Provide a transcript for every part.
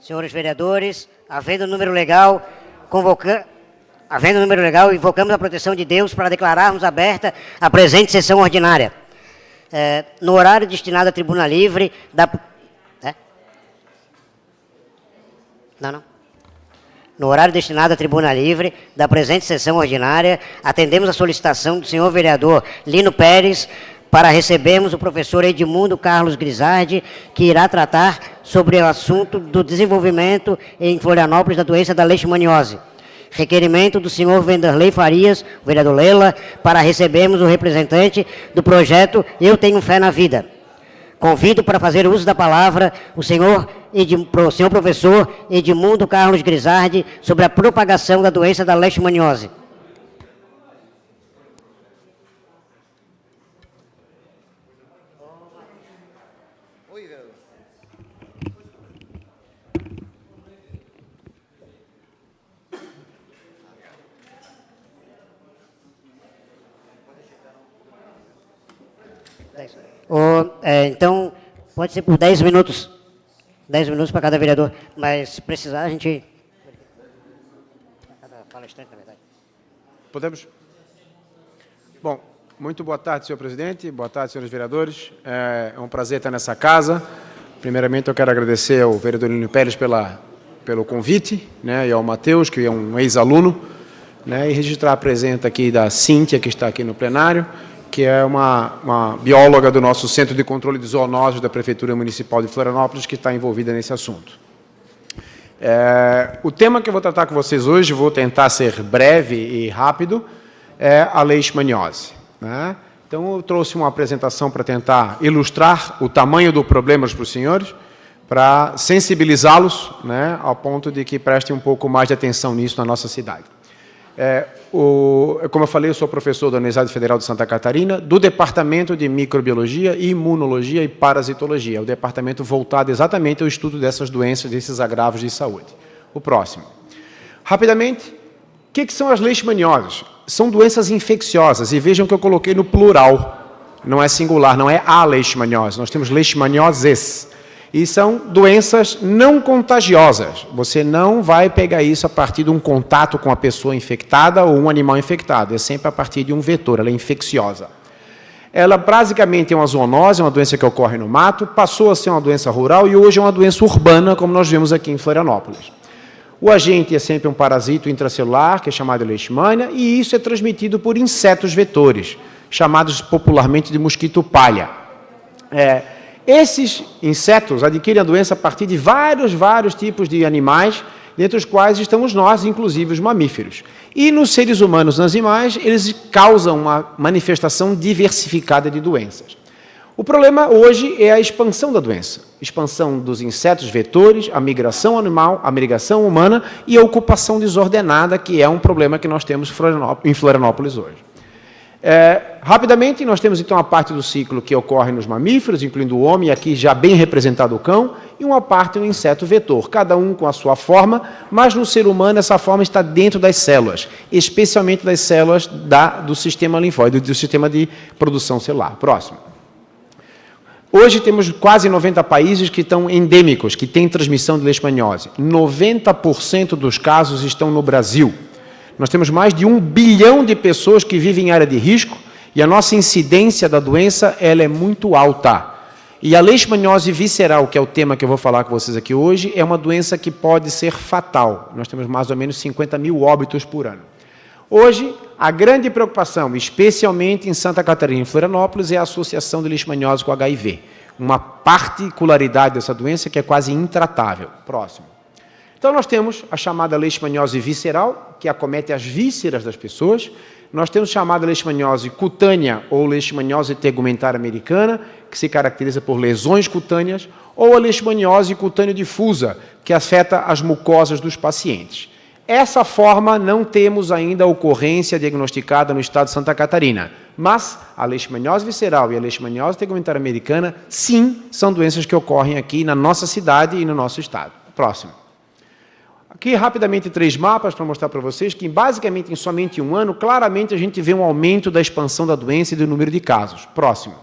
Senhores vereadores, havendo número legal, invocamos a proteção de Deus para declararmos aberta a presente sessão ordinária. No horário destinado à tribuna livre da... No horário destinado à tribuna livre da presente sessão ordinária, atendemos a solicitação do senhor vereador Lino Pérez para recebermos o professor Edmundo Carlos Grisardi, que irá tratar sobre o assunto do desenvolvimento em Florianópolis da doença da leishmaniose. Requerimento do senhor Vanderlei Farias, vereador Lela, para recebermos o representante do projeto Eu Tenho Fé na Vida. Convido para fazer uso da palavra o senhor professor Edmundo Carlos Grisardi sobre a propagação da doença da leishmaniose. Então, pode ser por 10 minutos. 10 minutos para cada vereador. Mas, se precisar, a gente... Cada palestrante, na verdade. Podemos? Bom, muito boa tarde, senhor presidente. Boa tarde, senhores vereadores. É um prazer estar nessa casa. Primeiramente, eu quero agradecer ao vereador Lino Pérez pelo convite, né, e ao Matheus, que é um ex-aluno, né, e registrar a presença aqui da Cíntia, que está aqui no plenário, que é uma bióloga do nosso Centro de Controle de Zoonoses da Prefeitura Municipal de Florianópolis, que está envolvida nesse assunto. O tema que eu vou tratar com vocês hoje, vou tentar ser breve e rápido, é a leishmaniose, né? Então, eu trouxe uma apresentação para tentar ilustrar o tamanho do problema para os senhores, para sensibilizá-los, né, ao ponto de que prestem um pouco mais de atenção nisso na nossa cidade. Como eu falei, eu sou professor da Universidade Federal de Santa Catarina, do Departamento de Microbiologia, Imunologia e Parasitologia, o departamento voltado exatamente ao estudo dessas doenças, desses agravos de saúde. O próximo. Rapidamente, o que são as leishmanioses? São doenças infecciosas, e vejam que eu coloquei no plural, não é singular, não é a leishmaniose, nós temos leishmanioses. E são doenças não contagiosas. Você não vai pegar isso a partir de um contato com a pessoa infectada ou um animal infectado. É sempre a partir de um vetor, ela é infecciosa. Ela basicamente é uma zoonose, é uma doença que ocorre no mato, passou a ser uma doença rural e hoje é uma doença urbana, como nós vemos aqui em Florianópolis. O agente é sempre um parasito intracelular, que é chamado de leishmania, e isso é transmitido por insetos vetores, chamados popularmente de mosquito palha. Esses insetos adquirem a doença a partir de vários tipos de animais, dentre os quais estamos nós, inclusive os mamíferos. E nos seres humanos, nas animais, eles causam uma manifestação diversificada de doenças. O problema hoje é a expansão da doença. Expansão dos insetos vetores, a migração animal, a migração humana e a ocupação desordenada, que é um problema que nós temos em Florianópolis hoje. Rapidamente, nós temos então a parte do ciclo que ocorre nos mamíferos, incluindo o homem, e aqui já bem representado o cão, e uma parte no inseto vetor, cada um com a sua forma, mas no ser humano essa forma está dentro das células, especialmente das células do sistema linfóide, do sistema de produção celular. Próximo. Hoje temos quase 90 países que estão endêmicos, que têm transmissão de leishmaniose. 90% dos casos estão no Brasil. Nós temos mais de 1 bilhão de pessoas que vivem em área de risco e a nossa incidência da doença ela é muito alta. E a leishmaniose visceral, que é o tema que eu vou falar com vocês aqui hoje, é uma doença que pode ser fatal. Nós temos mais ou menos 50 mil óbitos por ano. Hoje, a grande preocupação, especialmente em Santa Catarina e em Florianópolis, é a associação de leishmaniose com HIV. Uma particularidade dessa doença que é quase intratável. Próximo. Então, nós temos a chamada leishmaniose visceral, que acomete as vísceras das pessoas. Nós temos a chamada leishmaniose cutânea, ou leishmaniose tegumentar americana, que se caracteriza por lesões cutâneas, ou a leishmaniose cutânea difusa, que afeta as mucosas dos pacientes. Essa forma não temos ainda a ocorrência diagnosticada no estado de Santa Catarina, mas a leishmaniose visceral e a leishmaniose tegumentar americana, sim, são doenças que ocorrem aqui na nossa cidade e no nosso estado. Próximo. Aqui, rapidamente, 3 mapas para mostrar para vocês que, basicamente, em somente um ano, claramente a gente vê um aumento da expansão da doença e do número de casos. Próximo.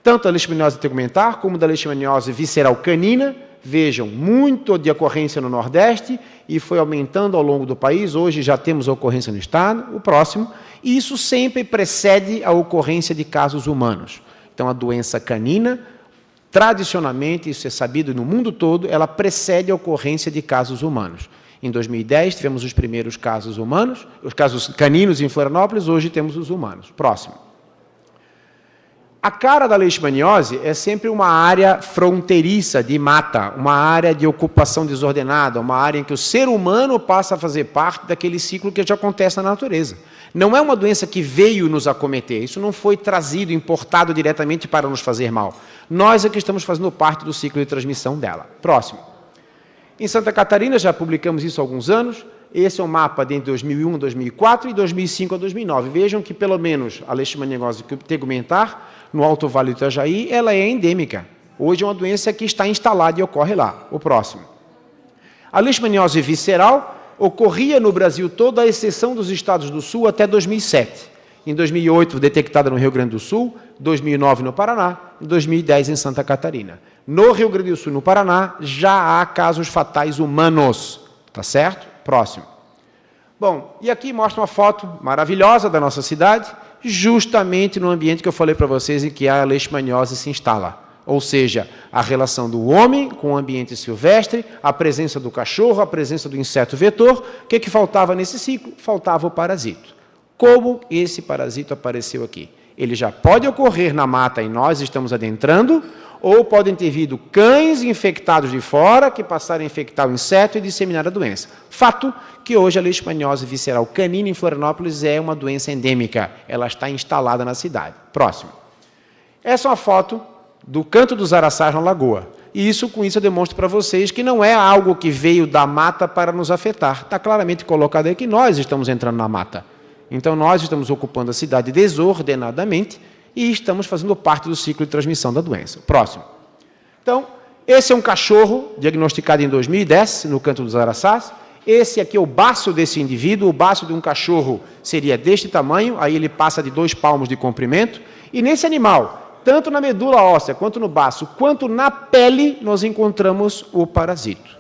Tanto da leishmaniose tegumentar como da leishmaniose visceral canina, Vejam, muito de ocorrência no Nordeste e foi aumentando ao longo do país. Hoje já temos ocorrência no Estado, o próximo. E isso sempre precede a ocorrência de casos humanos. Então, a doença canina, tradicionalmente, isso é sabido no mundo todo, ela precede a ocorrência de casos humanos. Em 2010, tivemos os primeiros casos humanos, os casos caninos em Florianópolis, hoje temos os humanos. Próximo. A cara da leishmaniose é sempre uma área fronteiriça de mata, uma área de ocupação desordenada, uma área em que o ser humano passa a fazer parte daquele ciclo que já acontece na natureza. Não é uma doença que veio nos acometer, isso não foi trazido, importado diretamente para nos fazer mal. Nós é que estamos fazendo parte do ciclo de transmissão dela. Próximo. Em Santa Catarina, já publicamos isso há alguns anos, esse é um mapa de 2001 a 2004 e 2005 a 2009. Vejam que, pelo menos, a leishmaniose tegumentar, no Alto Vale do Itajaí, ela é endêmica. Hoje é uma doença que está instalada e ocorre lá. O próximo. A leishmaniose visceral ocorria no Brasil todo, à exceção dos estados do Sul, até 2007. Em 2008, detectada no Rio Grande do Sul, 2009 no Paraná, e 2010 em Santa Catarina. No Rio Grande do Sul e no Paraná, já há casos fatais humanos. Tá certo? Próximo. Bom, e aqui mostra uma foto maravilhosa da nossa cidade, justamente no ambiente que eu falei para vocês em que a leishmaniose se instala. Ou seja, a relação do homem com o ambiente silvestre, a presença do cachorro, a presença do inseto vetor. O que faltava nesse ciclo? Faltava o parasito. Como esse parasito apareceu aqui? Ele já pode ocorrer na mata e nós estamos adentrando, ou podem ter vindo cães infectados de fora que passaram a infectar o inseto e disseminar a doença. Fato que hoje a leishmaniose visceral canina em Florianópolis é uma doença endêmica. Ela está instalada na cidade. Próximo. Essa é uma foto do Canto dos Araçás na Lagoa. E com isso eu demonstro para vocês que não é algo que veio da mata para nos afetar. Está claramente colocado aí que nós estamos entrando na mata. Então, nós estamos ocupando a cidade desordenadamente e estamos fazendo parte do ciclo de transmissão da doença. Próximo. Então, esse é um cachorro diagnosticado em 2010, no Canto dos Araçás. Esse aqui é o baço desse indivíduo. O baço de um cachorro seria deste tamanho, aí ele passa de 2 palmos de comprimento. E nesse animal, tanto na medula óssea, quanto no baço, quanto na pele, nós encontramos o parasito.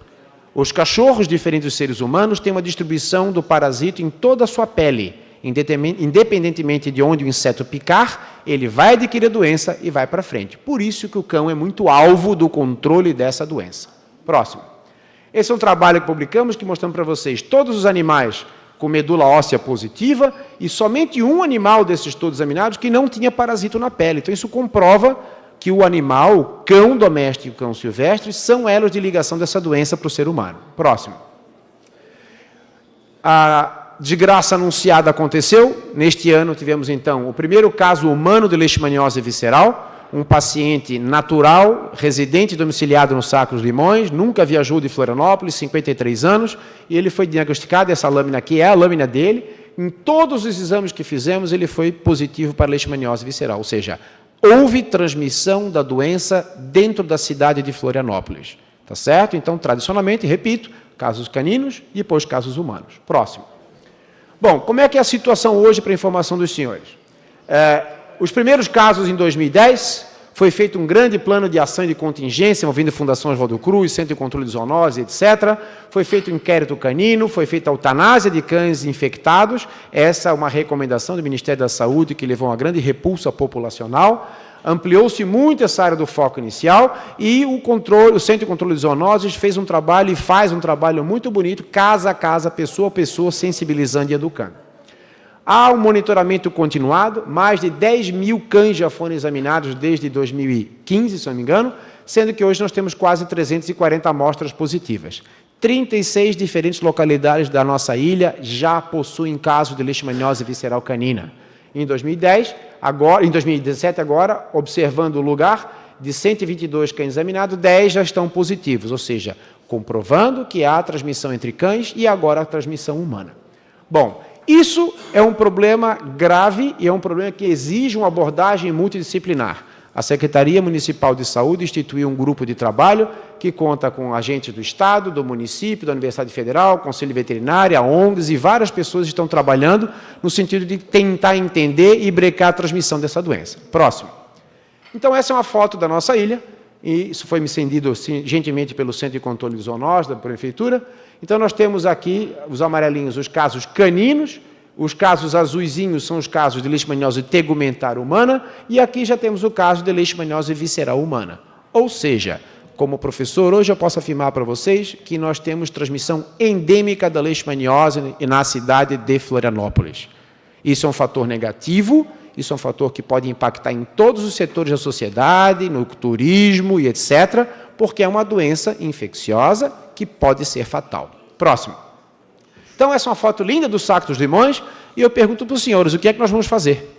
Os cachorros, diferentes dos seres humanos, têm uma distribuição do parasito em toda a sua pele. Independentemente de onde o inseto picar, ele vai adquirir a doença e vai para frente. Por isso que o cão é muito alvo do controle dessa doença. Próximo. Esse é um trabalho que publicamos, que mostramos para vocês todos os animais com medula óssea positiva e somente um animal desses todos examinados que não tinha parasito na pele. Então, isso comprova que o animal, o cão doméstico e o cão silvestre, são elos de ligação dessa doença para o ser humano. Próximo. A desgraça anunciada aconteceu. Neste ano tivemos, então, o primeiro caso humano de leishmaniose visceral, um paciente natural, residente domiciliado no Sacro dos Limões, nunca viajou de Florianópolis, 53 anos, e ele foi diagnosticado, essa lâmina aqui é a lâmina dele. Em todos os exames que fizemos, ele foi positivo para leishmaniose visceral, ou seja, houve transmissão da doença dentro da cidade de Florianópolis. Tá certo? Então, tradicionalmente, repito, casos caninos e depois casos humanos. Próximo. Bom, como é que é a situação hoje para a informação dos senhores? Os primeiros casos em 2010, foi feito um grande plano de ação e de contingência, envolvendo a Fundação Oswaldo Cruz, Centro de Controle de Zoonose, etc. Foi feito um inquérito canino, foi feita a eutanásia de cães infectados. Essa é uma recomendação do Ministério da Saúde que levou a uma grande repulsa populacional. Ampliou-se muito essa área do foco inicial e o Centro de Controle de Zoonoses fez um trabalho e faz um trabalho muito bonito, casa a casa, pessoa a pessoa, sensibilizando e educando. Há um monitoramento continuado, mais de 10 mil cães já foram examinados desde 2015, se não me engano, sendo que hoje nós temos quase 340 amostras positivas. 36 diferentes localidades da nossa ilha já possuem casos de leishmaniose visceral canina. Em 2017, observando o lugar, de 122 cães examinados, 10 já estão positivos, ou seja, comprovando que há transmissão entre cães e agora a transmissão humana. Bom, isso é um problema grave e é um problema que exige uma abordagem multidisciplinar. A Secretaria Municipal de Saúde instituiu um grupo de trabalho que conta com agentes do Estado, do município, da Universidade Federal, Conselho Veterinário, ONGs e várias pessoas estão trabalhando no sentido de tentar entender e brecar a transmissão dessa doença. Próximo. Então, essa é uma foto da nossa ilha. e isso foi me cedido gentilmente pelo Centro de Controle de Zoonoses da Prefeitura. Então, nós temos aqui, os amarelinhos, os casos caninos, os casos azuisinhos são os casos de leishmaniose tegumentar humana, e aqui já temos o caso de leishmaniose visceral humana. Ou seja, como professor, hoje eu posso afirmar para vocês que nós temos transmissão endêmica da leishmaniose na cidade de Florianópolis. Isso é um fator negativo, isso é um fator que pode impactar em todos os setores da sociedade, no turismo e etc., porque é uma doença infecciosa que pode ser fatal. Próximo. Então, essa é uma foto linda do Saco dos Limões, e eu pergunto para os senhores, o que é que nós vamos fazer?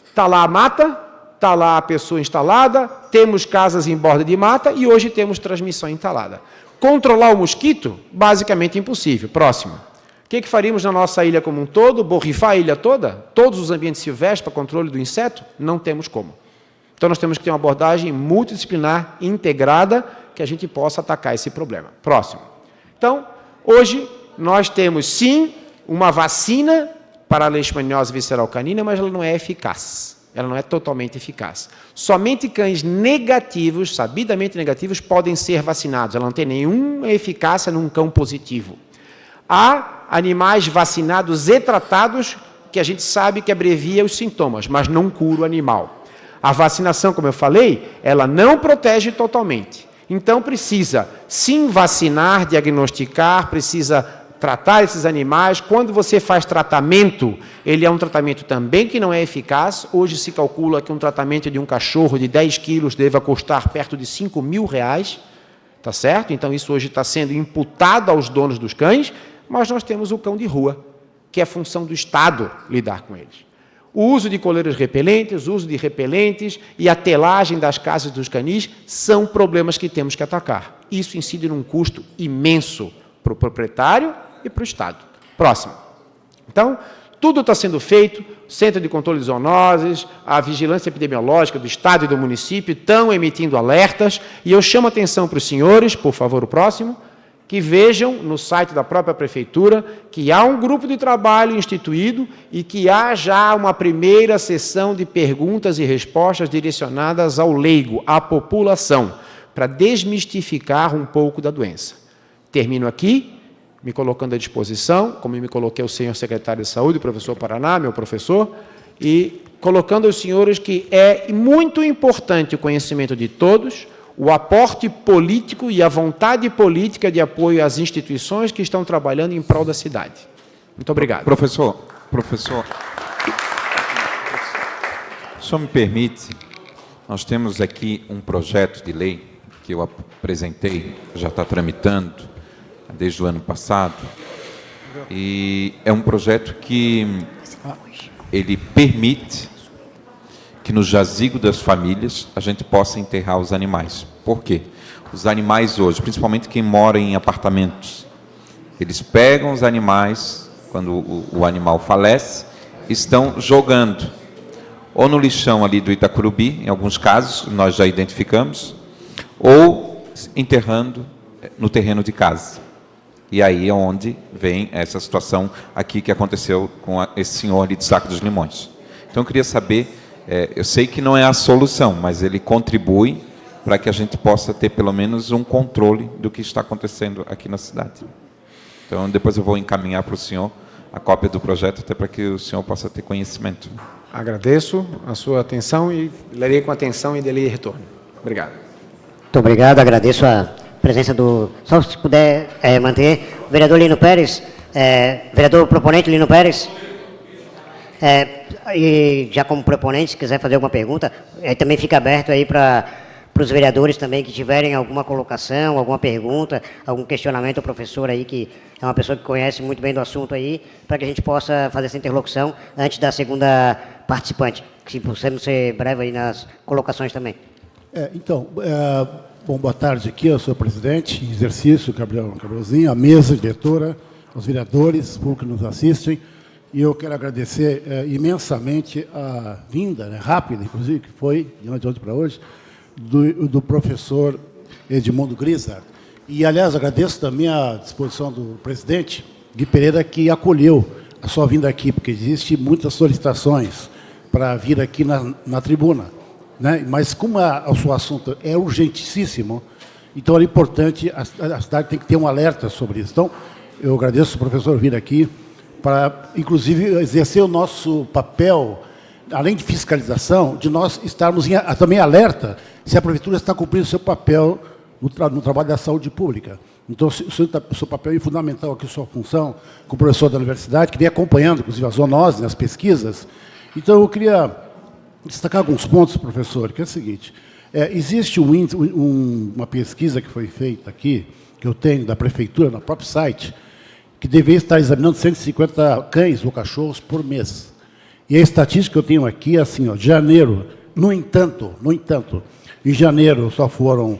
Está lá a mata, está lá a pessoa instalada, temos casas em borda de mata, e hoje temos transmissão instalada. Controlar o mosquito? Basicamente impossível. Próximo. O que faríamos na nossa ilha como um todo? Borrifar a ilha toda? Todos os ambientes silvestres para controle do inseto? Não temos como. Então, nós temos que ter uma abordagem multidisciplinar, integrada, que a gente possa atacar esse problema. Próximo. Então, hoje, nós temos, sim, uma vacina para a leishmaniose visceral canina, mas ela não é eficaz. Ela não é totalmente eficaz. Somente cães negativos, sabidamente negativos, podem ser vacinados. Ela não tem nenhuma eficácia num cão positivo. Há animais vacinados e tratados que a gente sabe que abrevia os sintomas, mas não cura o animal. A vacinação, como eu falei, ela não protege totalmente. Então, precisa, sim, vacinar, diagnosticar, precisa tratar esses animais. Quando você faz tratamento, ele é um tratamento também que não é eficaz. Hoje se calcula que um tratamento de um cachorro de 10 quilos deva custar perto de R$5.000, tá certo? Então, isso hoje está sendo imputado aos donos dos cães, mas nós temos o cão de rua, que é função do Estado lidar com eles. O uso de coleiras repelentes, o uso de repelentes e a telagem das casas dos canis são problemas que temos que atacar. Isso incide num custo imenso para o proprietário e para o Estado. Próximo. Então, tudo está sendo feito, Centro de Controle de Zoonoses, a Vigilância Epidemiológica do Estado e do município estão emitindo alertas, e eu chamo a atenção para os senhores, por favor, o próximo, que vejam no site da própria Prefeitura que há um grupo de trabalho instituído e que há já uma primeira sessão de perguntas e respostas direcionadas ao leigo, à população, para desmistificar um pouco da doença. Termino aqui, me colocando à disposição, como me coloquei o senhor secretário de Saúde, o professor Paraná, meu professor, e colocando aos senhores que é muito importante o conhecimento de todos, o aporte político e a vontade política de apoio às instituições que estão trabalhando em prol da cidade. Muito obrigado. Professor, o senhor me permite, nós temos aqui um projeto de lei que eu apresentei, já está tramitando desde o ano passado, e é um projeto que ele permite que no jazigo das famílias a gente possa enterrar os animais. Por quê? Os animais hoje, principalmente quem mora em apartamentos, eles pegam os animais, quando o animal falece, estão jogando, ou no lixão ali do Itacurubi, em alguns casos, nós já identificamos, ou enterrando no terreno de casa. E aí é onde vem essa situação aqui que aconteceu com esse senhor ali de Saco dos Limões. Então, eu queria saber, eu sei que não é a solução, mas ele contribui para que a gente possa ter pelo menos um controle do que está acontecendo aqui na cidade. Então, depois eu vou encaminhar para o senhor a cópia do projeto, até para que o senhor possa ter conhecimento. Agradeço a sua atenção e lerei com atenção e dele retorno. Obrigado. Muito obrigado, agradeço a presença do... Só se puder manter, o vereador Lino Pérez, vereador proponente Lino Pérez, e já como proponente, se quiser fazer alguma pergunta, também fica aberto aí para os vereadores também que tiverem alguma colocação, alguma pergunta, algum questionamento ao professor aí, que é uma pessoa que conhece muito bem do assunto aí, para que a gente possa fazer essa interlocução antes da segunda participante. Se possamos ser breve aí nas colocações também. Bom, boa tarde aqui, eu sou o presidente em exercício, Gabrielzinho, a mesa, a diretora, os vereadores, o público que nos assistem, e eu quero agradecer imensamente a vinda, rápida, inclusive, que foi, de ontem para hoje, do professor Edmundo Grisard. E, aliás, agradeço também a disposição do presidente Gui Pereira, que acolheu a sua vinda aqui, porque existem muitas solicitações para vir aqui na tribuna. né? Mas como o seu assunto é urgentíssimo, então é importante, a cidade tem que ter um alerta sobre isso. Então, eu agradeço o professor vir aqui para, inclusive, exercer o nosso papel, além de fiscalização, de nós estarmos também alerta se a prefeitura está cumprindo o seu papel no trabalho da saúde pública. Então, o seu papel é fundamental aqui, a sua função, como professor da universidade, que vem acompanhando, inclusive, as zoonoses, as pesquisas. Então, eu queria destacar alguns pontos, professor, que é o seguinte. Existe uma pesquisa que foi feita aqui, que eu tenho, da prefeitura, no próprio site, que deveria estar examinando 150 cães ou cachorros por mês. E a estatística que eu tenho aqui é assim, ó, de janeiro, no entanto, em janeiro só foram,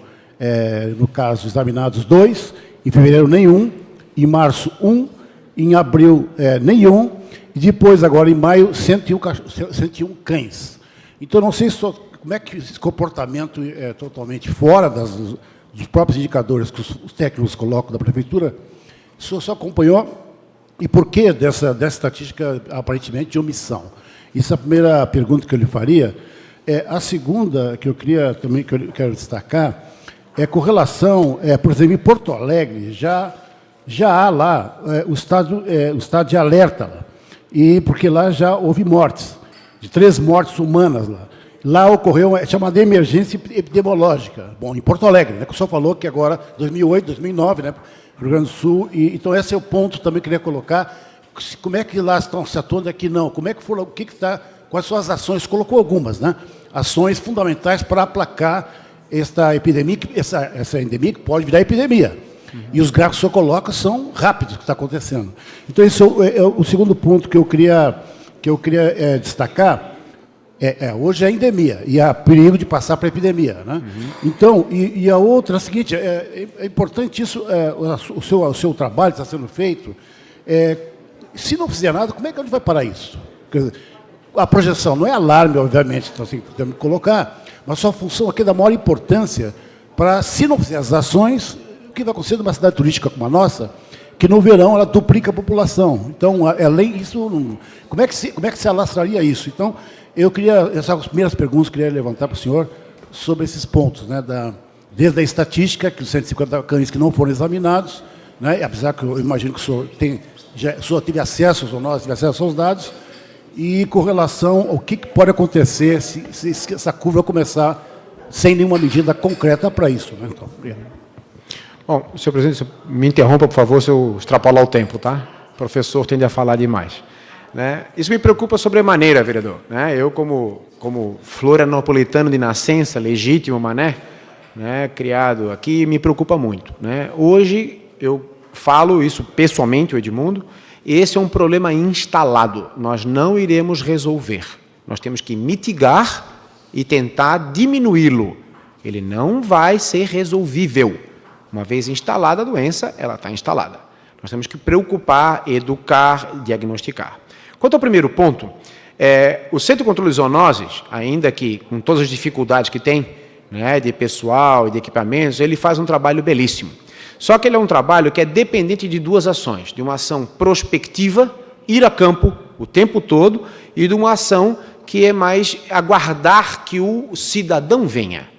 no caso, examinados 2, em fevereiro nenhum, em março 1, em abril nenhum, e depois, agora em maio, 101 cães. Então, não sei como é que esse comportamento é totalmente fora dos próprios indicadores que os técnicos colocam da prefeitura. O senhor só acompanhou, e por que dessa estatística, aparentemente, de omissão? Isso é a primeira pergunta que eu lhe faria. A segunda, que eu quero destacar, é com relação, por exemplo, em Porto Alegre, já há lá o estado de alerta, porque lá já houve mortes, de 3 mortes humanas lá. Lá ocorreu, chamada emergência epidemiológica. Bom, em Porto Alegre, né, que o senhor falou que agora, 2008, 2009, né, Rio Grande do Sul, então esse é o ponto que também queria colocar. Como é que lá estão se atuando, aqui não? Como é que foram, quais são as ações? Colocou algumas, né? Ações fundamentais para aplacar essa epidemia, essa endemia que pode virar epidemia. E os gráficos que o senhor coloca são rápidos o que está acontecendo. Então, esse é o segundo ponto que eu queria destacar. Hoje é endemia, e há perigo de passar para a epidemia, né? Então, e a outra é a seguinte, é importante isso, o seu trabalho está sendo feito, se não fizer nada, como é que a gente vai parar isso? Quer dizer, a projeção não é alarme, obviamente, então, assim, temos que colocar, mas sua função aqui é da maior importância para, se não fizer as ações, o que vai acontecer numa cidade turística como a nossa, que no verão ela duplica a população. Então, além disso, como é que se alastraria isso? Então, eu queria, essas são as primeiras perguntas que eu queria levantar para o senhor sobre esses pontos, né, desde a estatística, que os 150 cães que não foram examinados, né, apesar que eu imagino que o senhor teve acesso aos dados, e com relação ao que pode acontecer se essa curva começar sem nenhuma medida concreta para isso. Né? Então, bom, senhor presidente, me interrompa, por favor, se eu extrapolar o tempo, tá? O professor tende a falar demais. Né? Isso me preocupa sobremaneira, vereador. Né? Eu, como florianopolitano de nascença, legítimo mané, né, criado aqui, me preocupa muito. Né? Hoje, eu falo isso pessoalmente, o Edmundo, esse é um problema instalado. Nós não iremos resolver. Nós temos que mitigar e tentar diminuí-lo. Ele não vai ser resolvível. Uma vez instalada a doença, ela está instalada. Nós temos que preocupar, educar, diagnosticar. Quanto ao primeiro ponto, o Centro de Controle de Zoonoses, ainda que com todas as dificuldades que tem, né, de pessoal e de equipamentos, ele faz um trabalho belíssimo. Só que ele é um trabalho que é dependente de 2 ações, de uma ação prospectiva, ir a campo o tempo todo, e de uma ação que é mais aguardar que o cidadão venha.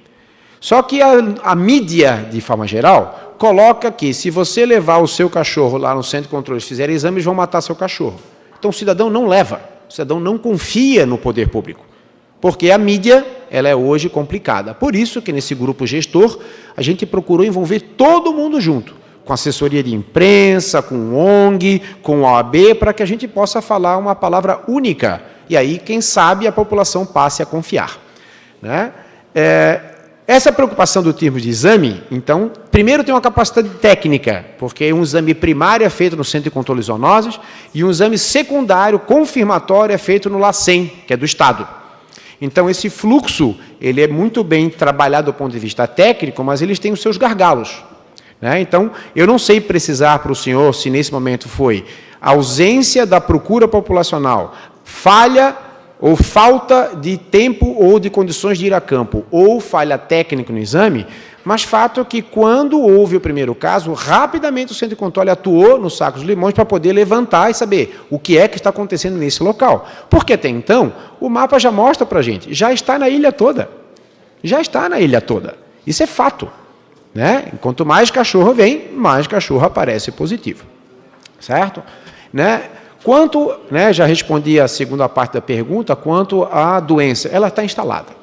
Só que a mídia, de forma geral, coloca que se você levar o seu cachorro lá no centro de controle, fizer exames, vão matar seu cachorro. Então, o cidadão não leva, o cidadão não confia no poder público, porque a mídia ela é hoje complicada. Por isso que, nesse grupo gestor, a gente procurou envolver todo mundo junto, com assessoria de imprensa, com ONG, com OAB, para que a gente possa falar uma palavra única. E aí, quem sabe, a população passe a confiar. Né? Essa preocupação do termo de exame, então, primeiro tem uma capacidade técnica, porque um exame primário é feito no Centro de Controle de Zoonoses e um exame secundário, confirmatório, é feito no LACEN, que é do Estado. Então, esse fluxo, ele é muito bem trabalhado do ponto de vista técnico, mas eles têm os seus gargalos. Né? Então, eu não sei precisar para o senhor se nesse momento foi ausência da procura populacional, falha ou falta de tempo ou de condições de ir a campo, ou falha técnica no exame, mas fato é que quando houve o primeiro caso, rapidamente o Centro de Controle atuou no Saco dos Limões para poder levantar e saber o que é que está acontecendo nesse local. Porque até então, o mapa já mostra para a gente, já está na ilha toda. Já está na ilha toda. Isso é fato. Né? Quanto mais cachorro vem, mais cachorro aparece positivo. Certo? Né? Quanto, né, já respondi a segunda parte da pergunta, quanto à doença, ela está instalada.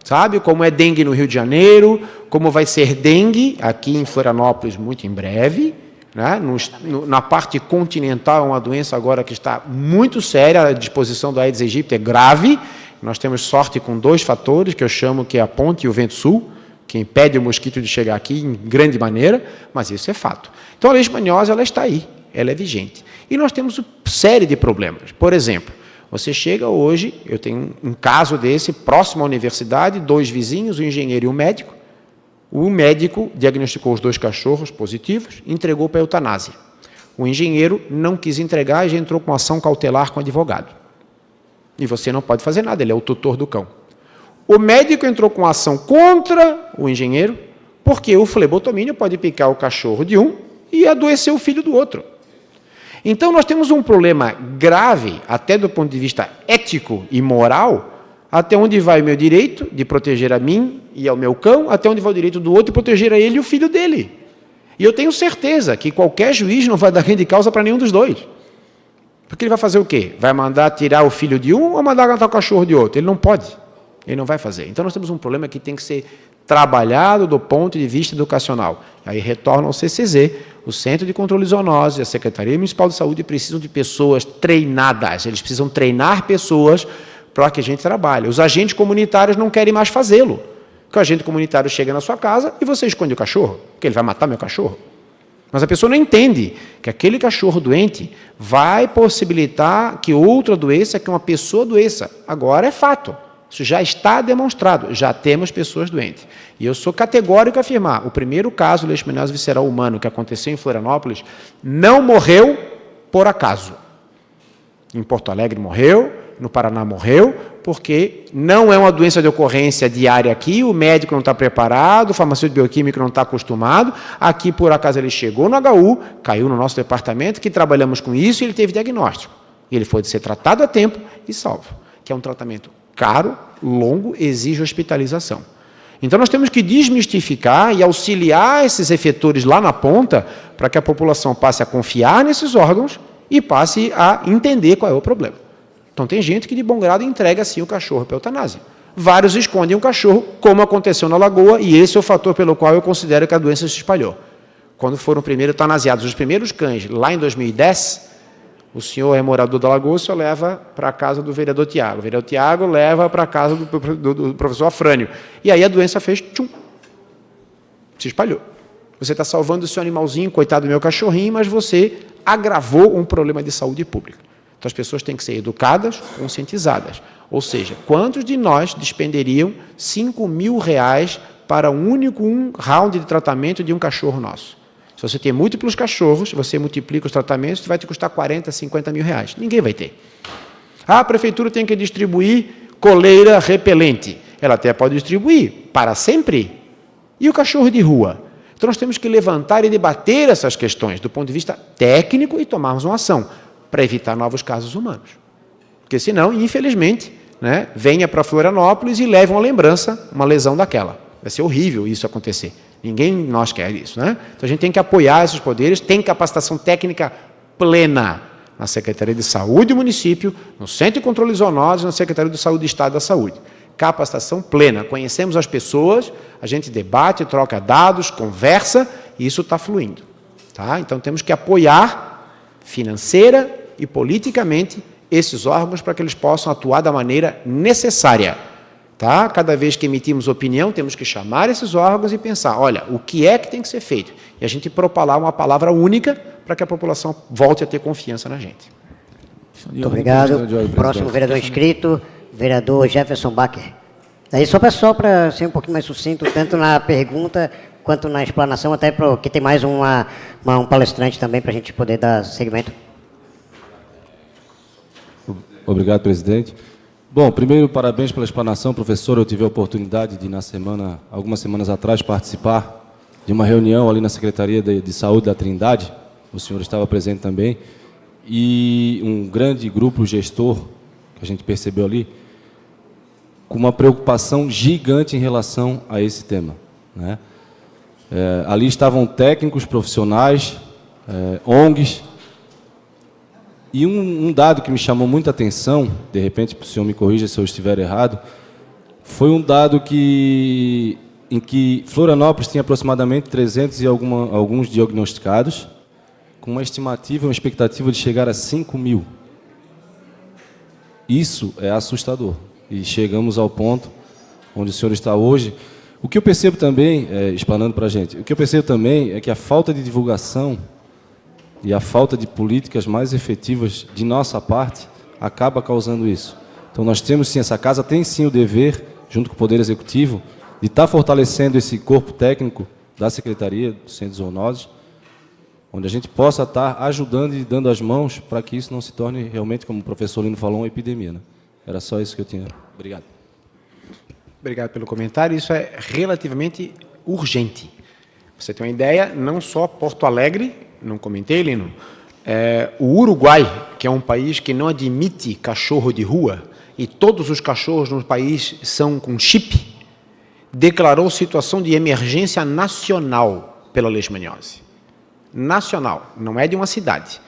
Sabe como é dengue no Rio de Janeiro, como vai ser dengue aqui em Florianópolis muito em breve. Né? Na parte continental é uma doença agora que está muito séria, a disposição do Aedes aegypti é grave. Nós temos sorte com 2 fatores, que eu chamo que é a ponte e o vento sul, que impede o mosquito de chegar aqui em grande maneira, mas isso é fato. Então a leishmaniose ela está aí, ela é vigente. E nós temos uma série de problemas. Por exemplo, você chega hoje, eu tenho um caso desse, próximo à universidade, 2 vizinhos, um engenheiro e um médico. O médico diagnosticou os 2 cachorros positivos, entregou para a eutanásia. O engenheiro não quis entregar e já entrou com ação cautelar com o advogado. E você não pode fazer nada, ele é o tutor do cão. O médico entrou com ação contra o engenheiro, porque o flebotomínio pode picar o cachorro de um e adoecer o filho do outro. Então, nós temos um problema grave, até do ponto de vista ético e moral, até onde vai o meu direito de proteger a mim e ao meu cão, até onde vai o direito do outro de proteger a ele e o filho dele. E eu tenho certeza que qualquer juiz não vai dar grande causa para nenhum dos 2. Porque ele vai fazer o quê? Vai mandar tirar o filho de um ou mandar matar o cachorro de outro? Ele não pode. Ele não vai fazer. Então, nós temos um problema que tem que ser trabalhado do ponto de vista educacional. Aí retorna ao CCZ, o Centro de Controle de Zoonose, a Secretaria Municipal de Saúde precisam de pessoas treinadas. Eles precisam treinar pessoas para que a gente trabalhe. Os agentes comunitários não querem mais fazê-lo. Porque o agente comunitário chega na sua casa e você esconde o cachorro, porque ele vai matar meu cachorro. Mas a pessoa não entende que aquele cachorro doente vai possibilitar que outra doença, que uma pessoa doeça. Agora é fato. Isso já está demonstrado, já temos pessoas doentes. E eu sou categórico a afirmar, o primeiro caso de leishmaniose visceral humano que aconteceu em Florianópolis não morreu por acaso. Em Porto Alegre morreu, no Paraná morreu, porque não é uma doença de ocorrência diária aqui, o médico não está preparado, o farmacêutico bioquímico não está acostumado, aqui por acaso ele chegou no HU, caiu no nosso departamento, que trabalhamos com isso, e ele teve diagnóstico. Ele foi de ser tratado a tempo e salvo, que é um tratamento caro, longo, exige hospitalização. Então, nós temos que desmistificar e auxiliar esses efetores lá na ponta para que a população passe a confiar nesses órgãos e passe a entender qual é o problema. Então, tem gente que de bom grado entrega, assim, o cachorro para a eutanásia. Vários escondem o cachorro, como aconteceu na Lagoa, e esse é o fator pelo qual eu considero que a doença se espalhou. Quando foram primeiro eutanasiados os primeiros cães, lá em 2010, o senhor é morador da Lagoa, o senhor leva para a casa do vereador Tiago. O vereador Tiago leva para a casa do professor Afrânio. E aí a doença fez tchum, se espalhou. Você está salvando o seu animalzinho, coitado do meu cachorrinho, mas você agravou um problema de saúde pública. Então as pessoas têm que ser educadas, conscientizadas. Ou seja, quantos de nós despenderiam R$5.000 para um único round de tratamento de um cachorro nosso? Se você tem múltiplos cachorros, você multiplica os tratamentos, vai te custar R$40, R$50.000. Ninguém vai ter. A prefeitura tem que distribuir coleira repelente. Ela até pode distribuir para sempre. E o cachorro de rua? Então nós temos que levantar e debater essas questões do ponto de vista técnico e tomarmos uma ação para evitar novos casos humanos. Porque senão, infelizmente, né, venha para Florianópolis e leve uma lembrança, uma lesão daquela. Vai ser horrível isso acontecer. Ninguém nós quer isso, né? Então a gente tem que apoiar esses poderes, tem capacitação técnica plena na Secretaria de Saúde do município, no Centro de Controle de Zoonoses, na Secretaria de Saúde do Estado da Saúde. Capacitação plena. Conhecemos as pessoas, a gente debate, troca dados, conversa, e isso está fluindo. Tá? Então temos que apoiar financeira e politicamente esses órgãos para que eles possam atuar da maneira necessária. Tá? Cada vez que emitimos opinião, temos que chamar esses órgãos e pensar, olha, o que é que tem que ser feito? E a gente propalar uma palavra única para que a população volte a ter confiança na gente. Muito obrigado. Próximo vereador inscrito, vereador Jefferson Bacher. Daí só para ser um pouquinho mais sucinto, tanto na pergunta quanto na explanação, até porque tem mais um palestrante também para a gente poder dar seguimento. Obrigado, presidente. Bom, primeiro, parabéns pela explanação, professor. Eu tive a oportunidade de, algumas semanas atrás, participar de uma reunião ali na Secretaria de Saúde da Trindade. O senhor estava presente também. E um grande grupo gestor, que a gente percebeu ali, com uma preocupação gigante em relação a esse tema, né? Ali estavam técnicos, profissionais, ONGs, e um dado que me chamou muita atenção, de repente o senhor me corrija se eu estiver errado, foi um dado em que Florianópolis tinha aproximadamente 300 e alguns diagnosticados, com uma estimativa, uma expectativa de chegar a 5.000. Isso é assustador. E chegamos ao ponto onde o senhor está hoje. O que eu percebo também, explanando para a gente, o que eu percebo também é que a falta de divulgação e a falta de políticas mais efetivas de nossa parte acaba causando isso. Então nós temos sim, essa casa tem sim o dever, junto com o Poder Executivo, de estar fortalecendo esse corpo técnico da Secretaria do Centro de Zoonoses, onde a gente possa estar ajudando e dando as mãos para que isso não se torne realmente, como o professor Lino falou, uma epidemia, né? Era só isso que eu tinha. Obrigado. Obrigado pelo comentário. Isso é relativamente urgente. Pra você ter uma ideia, não só Porto Alegre, não comentei, Lino, o Uruguai, que é um país que não admite cachorro de rua, e todos os cachorros no país são com chip, declarou situação de emergência nacional pela leishmaniose. Nacional, não é de uma cidade.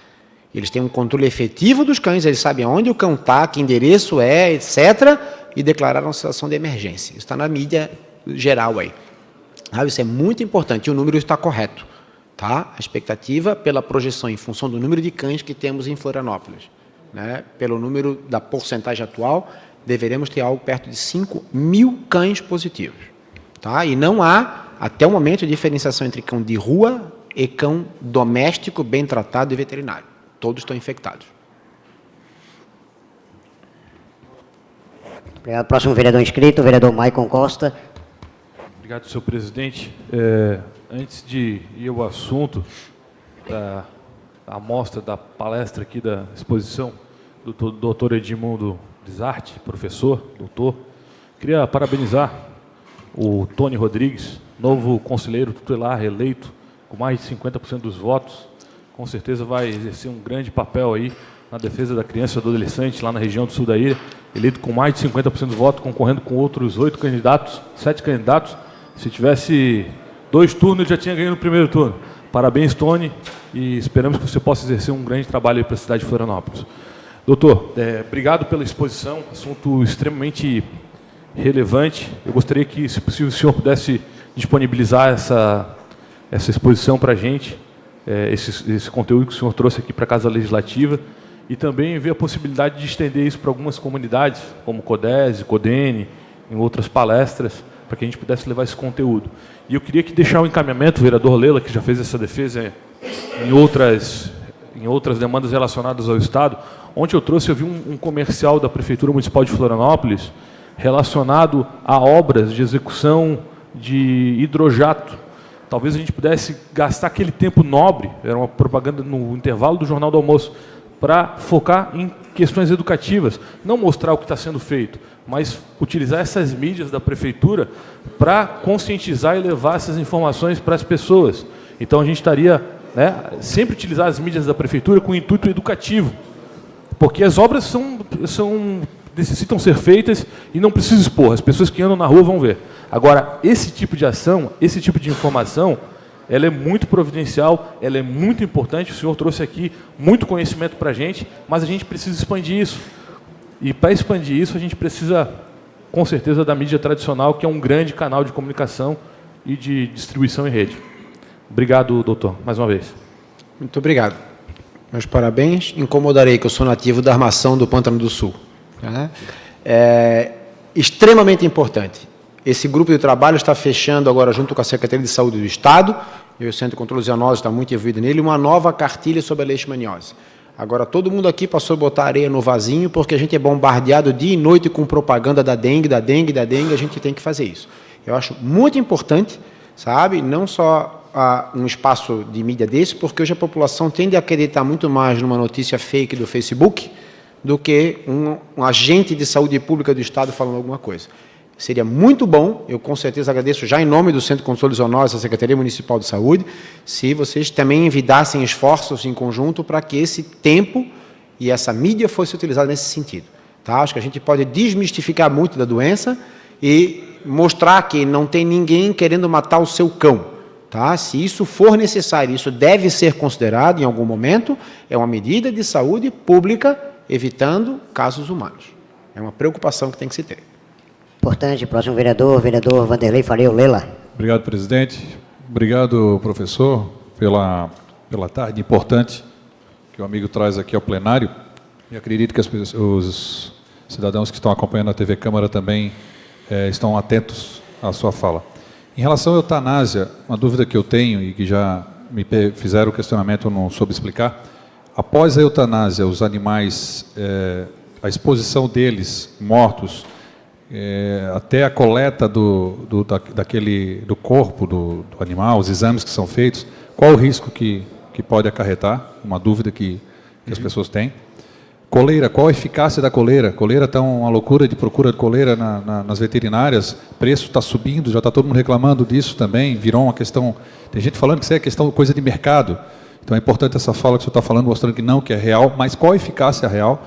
Eles têm um controle efetivo dos cães, eles sabem onde o cão está, que endereço é, etc., e declararam situação de emergência. Isso está na mídia geral aí. Isso é muito importante, e o número está correto. Tá? A expectativa pela projeção em função do número de cães que temos em Florianópolis, né? Pelo número da porcentagem atual, deveremos ter algo perto de 5.000 cães positivos. Tá? E não há, até o momento, diferenciação entre cão de rua e cão doméstico, bem tratado e veterinário. Todos estão infectados. Obrigado. Próximo vereador inscrito, o vereador Maicon Costa. Obrigado, senhor presidente. Antes de ir ao assunto da amostra da palestra aqui da exposição do doutor Edmundo Desarte, professor, doutor, queria parabenizar o Tony Rodrigues, novo conselheiro tutelar eleito, com mais de 50% dos votos. Com certeza vai exercer um grande papel aí na defesa da criança e do adolescente lá na região do sul da ilha, eleito com mais de 50% dos votos, concorrendo com outros 7 candidatos. Se tivesse 2 turnos, ele já tinha ganho no primeiro turno. Parabéns, Tony, e esperamos que você possa exercer um grande trabalho para a cidade de Florianópolis. Doutor, obrigado pela exposição, assunto extremamente relevante. Eu gostaria que, se possível, o senhor pudesse disponibilizar essa exposição para a gente, esse conteúdo que o senhor trouxe aqui para a Casa Legislativa, e também ver a possibilidade de estender isso para algumas comunidades, como CODES, CODENE, em outras palestras, para que a gente pudesse levar esse conteúdo. E eu queria deixar o encaminhamento, o vereador Lela, que já fez essa defesa em outras demandas relacionadas ao Estado. Ontem eu vi um comercial da Prefeitura Municipal de Florianópolis relacionado a obras de execução de hidrojato. Talvez a gente pudesse gastar aquele tempo nobre, era uma propaganda no intervalo do Jornal do Almoço, para focar em questões educativas, não mostrar o que está sendo feito, mas utilizar essas mídias da Prefeitura para conscientizar e levar essas informações para as pessoas. Então a gente estaria, sempre utilizar as mídias da Prefeitura com intuito educativo, porque as obras necessitam ser feitas e não precisa expor, as pessoas que andam na rua vão ver. Agora, esse tipo de ação, esse tipo de informação, ela é muito providencial, ela é muito importante, o senhor trouxe aqui muito conhecimento para a gente, mas a gente precisa expandir isso. E para expandir isso, a gente precisa, com certeza, da mídia tradicional, que é um grande canal de comunicação e de distribuição em rede. Obrigado, doutor, mais uma vez. Muito obrigado. Meus parabéns. Incomodarei que eu sou nativo da Armação do Pântano do Sul. É extremamente importante. Esse grupo de trabalho está fechando agora, junto com a Secretaria de Saúde do Estado, e o Centro de Controle de Zoonoses está muito envolvido nele, uma nova cartilha sobre a leishmaniose. Agora, todo mundo aqui passou a botar areia no vasinho, porque a gente é bombardeado dia e noite com propaganda da dengue, a gente tem que fazer isso. Eu acho muito importante, sabe, não só um espaço de mídia desse, porque hoje a população tende a acreditar muito mais numa notícia fake do Facebook do que um agente de saúde pública do Estado falando alguma coisa. Seria muito bom, eu com certeza agradeço já em nome do Centro de Controle de Zoonoses, da Secretaria Municipal de Saúde, se vocês também envidassem esforços em conjunto para que esse tempo e essa mídia fosse utilizada nesse sentido. Tá? Acho que a gente pode desmistificar muito da doença e mostrar que não tem ninguém querendo matar o seu cão. Tá? Se isso for necessário, isso deve ser considerado em algum momento, é uma medida de saúde pública, evitando casos humanos. É uma preocupação que tem que se ter. Importante, próximo vereador Vanderlei Faria Lela. Obrigado, presidente. Obrigado, professor, pela tarde importante que o amigo traz aqui ao plenário. E acredito que os cidadãos que estão acompanhando a TV Câmara também estão atentos à sua fala. Em relação à eutanásia, uma dúvida que eu tenho e que já me fizeram o questionamento, eu não soube explicar. Após a eutanásia, os animais, a exposição deles mortos, até a coleta do corpo do animal, os exames que são feitos, qual o risco que pode acarretar? Uma dúvida que as pessoas têm. Coleira, qual a eficácia da coleira? Coleira está uma loucura de procura de coleira nas veterinárias, preço está subindo, já está todo mundo reclamando disso também, virou uma questão, tem gente falando que isso é questão, coisa de mercado, então é importante essa fala que o senhor está falando, mostrando que não, que é real, mas qual a eficácia real?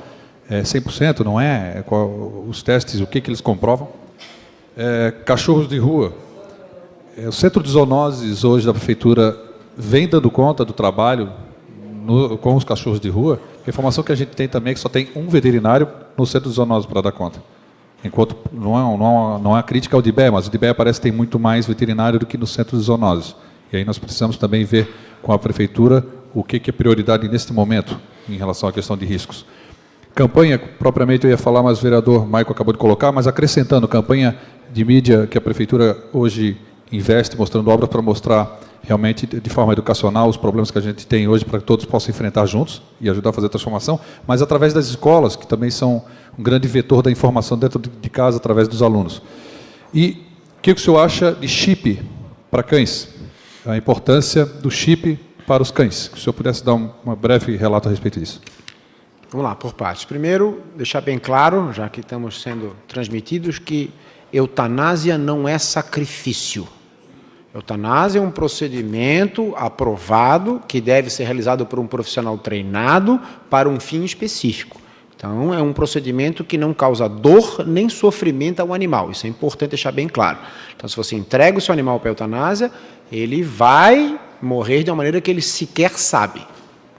100%, não é? Os testes, o que eles comprovam? Cachorros de rua, o centro de zoonoses hoje da prefeitura vem dando conta do trabalho com os cachorros de rua. A informação que a gente tem também é que só tem um veterinário no centro de zoonoses para dar conta. Enquanto não há crítica ao DIBEA, mas o DIBEA parece que tem muito mais veterinário do que no centro de zoonoses. E aí nós precisamos também ver com a prefeitura o que é prioridade neste momento em relação à questão de riscos. Campanha, propriamente eu ia falar, mas o vereador Maico acabou de colocar, mas acrescentando, campanha de mídia que a prefeitura hoje investe, mostrando obras para mostrar realmente de forma educacional os problemas que a gente tem hoje para que todos possam enfrentar juntos e ajudar a fazer a transformação, mas através das escolas, que também são um grande vetor da informação dentro de casa, através dos alunos. E o que o senhor acha de chip para cães? A importância do chip para os cães. Que o senhor pudesse dar um breve relato a respeito disso. Vamos lá, por partes. Primeiro, deixar bem claro, já que estamos sendo transmitidos, que eutanásia não é sacrifício. Eutanásia é um procedimento aprovado que deve ser realizado por um profissional treinado para um fim específico. Então, é um procedimento que não causa dor nem sofrimento ao animal. Isso é importante deixar bem claro. Então, se você entrega o seu animal para a eutanásia, ele vai morrer de uma maneira que ele sequer sabe.